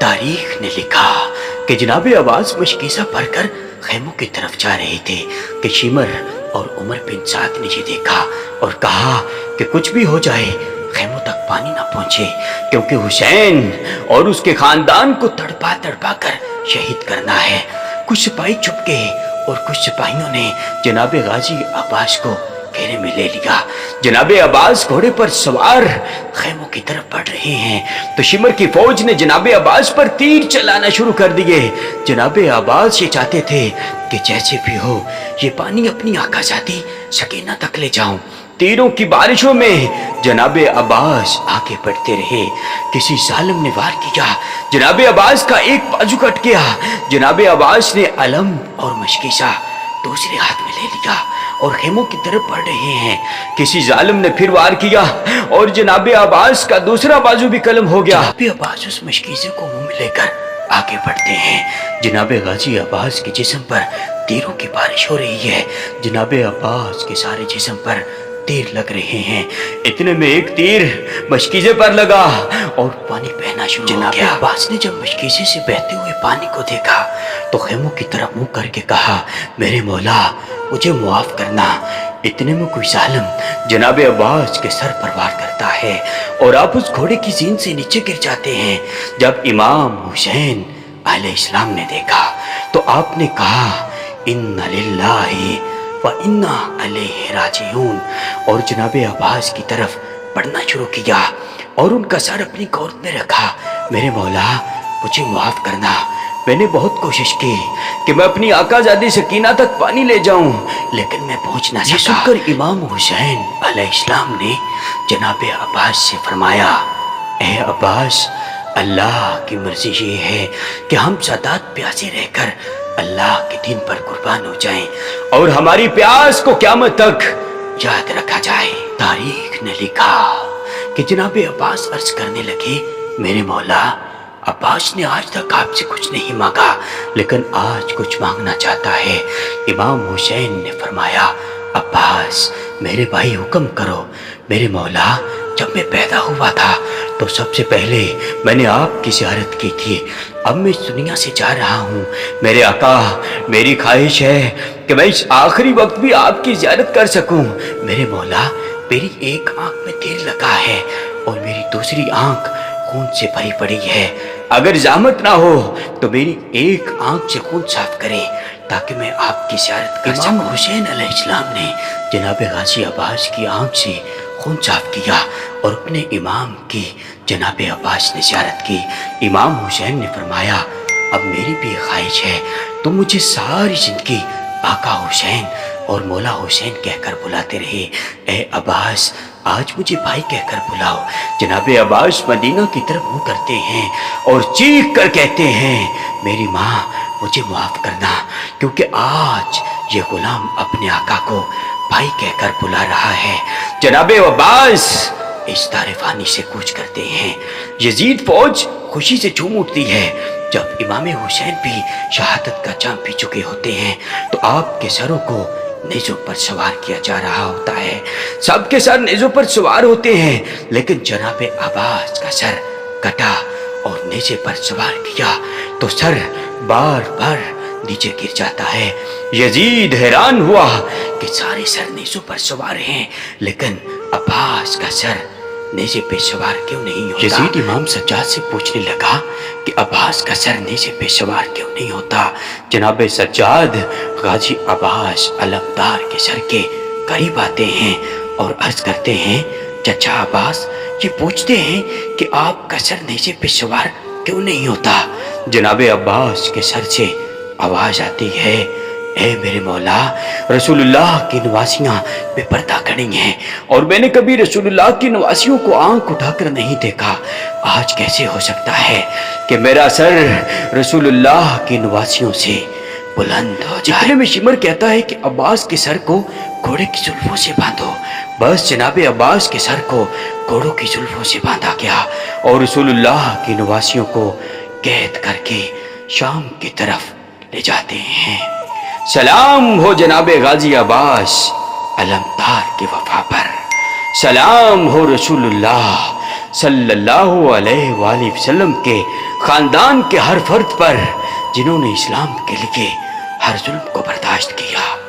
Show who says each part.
Speaker 1: تاریخ نے لکھا کہ جناب عباس مشکیزہ پڑھ کر خیموں کی طرف جا رہے تھے کہ شمر اور عمر بن سعد نے یہ دیکھا اور کہا کہ کچھ بھی ہو جائے خیموں تک پانی نہ پہنچے، کیونکہ حسین اور اس کے خاندان کو تڑپا تڑپا کر شہید کرنا ہے۔ کچھ سپاہی چھپ گئے اور کچھ سپاہیوں نے جناب غازی عباس کو گھیرے میں لے لیا۔ جناب عباس گھوڑے پر سوار خیموں کی طرف بڑھ رہے ہیں تو شمر کی فوج نے جناب عباس پر تیر چلانا شروع کر دیے۔ جناب عباس یہ چاہتے تھے کہ جیسے بھی ہو یہ پانی اپنی آقا زادی سکینہ تک لے جاؤں۔ تیروں کی بارشوں میں جناب عباس آگے بڑھتے رہے۔ کسی ظالم نے وار کیا، جناب عباس کا ایک بازو کٹ گیا۔ جناب عباس نے علم اور مشکیزہ دوسرے ہاتھ میں لے لیا اور خیموں کی طرف بڑھ رہے ہیں۔ کسی ظالم نے پھر وار کیا اور جناب عباس کا دوسرا بازو بھی قلم ہو گیا۔ جناب عباس اس مشکیزے کو منہ میں لے کر آگے بڑھتے ہیں۔ جناب غازی عباس کے جسم پر تیروں کی بارش ہو رہی ہے۔ جناب عباس کے سارے جسم پر تیر لگ رہے ہیں۔ اتنے میں ایک تیر مشکیزے پر لگا اور پانی بہنا شروع ہو گیا۔ جناب عباس نے جب مشکیزے سے بہتے ہوئے پانی کو دیکھا تو خیموں کی طرف منہ کر کے کہا، میرے مولا مجھے معاف کرنا۔ اتنے میں کوئی ظالم جناب عباس کے سر پر وار کرتا ہے اور آپ اس گھوڑے کی زین سے نیچے گر جاتے ہیں۔ جب امام حسین علیہ السلام نے دیکھا تو آپ نے کہا، اِنَّ لِلَّهِ وَإِنَّا عَلَيْهِ رَاجِعُونَ، اور جناب عباس کی طرف پڑھنا شروع کیا اور ان کا سر اپنی گود میں رکھا۔ میرے مولا مجھے معاف کرنا، میں نے بہت کوشش کی کہ میں اپنی آقا زادی سکینہ تک پانی لے جاؤں لیکن میں پہنچ نہ سکا۔ یہ سن کر امام حسین علیہ السلام نے جناب عباس سے فرمایا، اے عباس، اللہ کی مرضی یہ ہے کہ ہم سادات پیاسے رہ کر اللہ کے دین پر قربان ہو جائیں اور ہماری پیاس کو قیامت تک یاد رکھا جائے۔ تاریخ نے لکھا کہ جناب عباس عرض کرنے لگے، میرے مولا عباس نے آج تک آپ سے کچھ نہیں مانگا لیکن آج کچھ مانگنا چاہتا ہے۔ امام حسین نے فرمایا، عباس میرے بھائی حکم کرو۔ میرے مولا جب میں پیدا ہوا تھا تو سب سے پہلے میں نے آپ کی زیارت کی تھی، اب میں اس دنیا سے جا رہا ہوں۔ میرے آقا میری خواہش ہے کہ میں اس آخری وقت بھی آپ کی زیارت کر سکوں۔ میرے مولا میری ایک آنکھ میں تیر لگا ہے اور میری دوسری آنکھ خون سے بھری پڑی ہے، اگر زحمت نہ ہو تو میری ایک آنکھ سے خون صاف کریں تاکہ میں آپ کی زیارت کر سکوں۔ امام حسین علیہ السلام نے جناب غازی عباس کی آنکھ سے خون صاف کیا اور اپنے امام کی جناب عباس نے زیارت کی۔ امام حسین نے فرمایا، اب میری بھی خواہش ہے تم مجھے ساری زندگی آقا حسین اور مولا حسین کہہ کر بلاتے رہے۔ اے عباس آج مجھے بھائی کہہ کر بلاؤ۔ جناب عباس مدینہ کی طرف منہ کرتے ہیں اور چیخ کر کہتے ہیں، میری ماں مجھے معاف کرنا، کیونکہ آج یہ غلام اپنے آقا کو بھائی کہہ کر بلا رہا ہے۔ جناب عباس اس دار فانی سے کوچ کرتے ہیں۔ یزید فوج خوشی سے جھوم اٹھتی ہے۔ جب امام حسین بھی شہادت کا جام پی چکے ہوتے ہیں تو آپ کے سروں کو نیزوں پر سوار کیا جا رہا ہوتا ہے۔ سب کے سر نیزوں پر سوار ہوتے ہیں لیکن جناب عباس کا سر کٹا اور نیزے پر سوار کیا تو سر بار بار نیچے گر جاتا ہے۔ یزید حیران ہوا کہ سارے سر نیزوں پر سوار ہیں لیکن عباس کا سر نیزے پہ سوار کیوں نہیں ہوتا؟ یزید امام سجاد سے پوچھنے لگا کہ عباس کا سر نیزے پہ سوار کیوں نہیں ہوتا؟ جناب سجاد غازی عباس علمدار کے سر کے قریب آتے ہیں اور عرض کرتے ہیں، چچا عباس یہ پوچھتے ہیں کہ آپ کا سر نیزے پہ سوار کیوں نہیں ہوتا؟ جناب عباس کے سر سے آواز آتی ہے، اے میرے مولا، رسول اللہ کی نواسیاں بے پردہ کھڑی ہیں اور میں نے کبھی رسول اللہ کی نواسیوں کو آنکھ اٹھا کر نہیں دیکھا۔ آج کیسے ہو سکتا ہے کہ میرا سر رسول اللہ کی نواسیوں سے بلند ہو جائے؟ اتنے میں شمر کہتا ہے کہ عباس کے سر کو گھوڑے کی زلفوں سے باندھو۔ بس جناب عباس کے سر کو گھوڑوں کی زلفوں سے باندھا گیا اور رسول اللہ کی نواسیوں کو قید کر کے شام کی طرف لے جاتے ہیں۔ سلام ہو جناب غازی عباس علمدار کی وفا پر، سلام ہو رسول اللہ صلی اللہ علیہ وآلہ وسلم کے خاندان کے ہر فرد پر جنہوں نے اسلام کے لیے ہر ظلم کو برداشت کیا۔